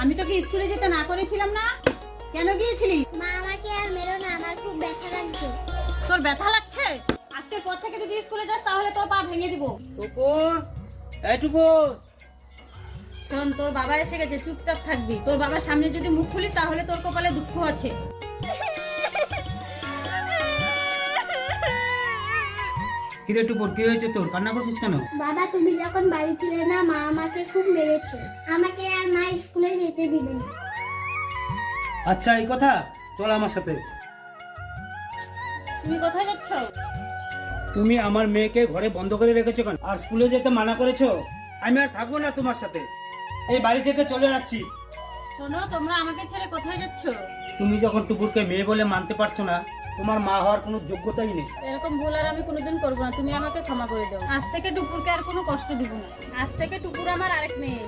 আমি তোকে স্কুলে যেতে না করেছিলাম না? কেন গিয়েছিলি? মা আমাকে আর মেরো না, আমার খুব ব্যথা লাগছে। তোর ব্যথা লাগছে? আজকের পর থেকে যদি স্কুলে যাস তাহলে তোর পা ভেঙে দিব। টুকুর, এই টুকুর। শোন, তোর বাবা এসে গেছে, চুপচাপ থাকবি। তোর বাবার সামনে যদি মুখ খুলিস তাহলে তোর কপালে দুঃখ আছে। কিরে টুকুর, কি হয়েছে তোর? কান্না করছিস কেন? বাবা, তুমি যখন বাড়ি ছিলে না, মা আমাকে খুব মেরেছে। আমাকে আর মা স্কুলে যেতে দিবে না। আচ্ছা, এই কথা, চল আমার সাথে। তুমি কোথায় যাচ্ছ? তুমি আমার মেয়েকে ঘরে বন্ধ করে রেখেছো কেন? আর স্কুলে যেতে মানা করেছো? আমি আর থাকবো না তোমার সাথে, এই বাড়ি থেকে চলে যাচ্ছি। শোনো, তোমরা আমাকে ছেড়ে কোথায় যাচ্ছ? তুমি যখন টুকুরকে মেয়ে বলে মানতে পারছো না, তোমার মা হওয়ার কোনো যোগ্যতাই নেই। এরকম ভুল আর আমি কোনোদিন করবো না। তুমি আমাকে ক্ষমা করে দাও। আজ থেকে টুকুরকে আর কোনো কষ্ট দিব না। আজ থেকে টুকুর আমার আরেক মেয়ে।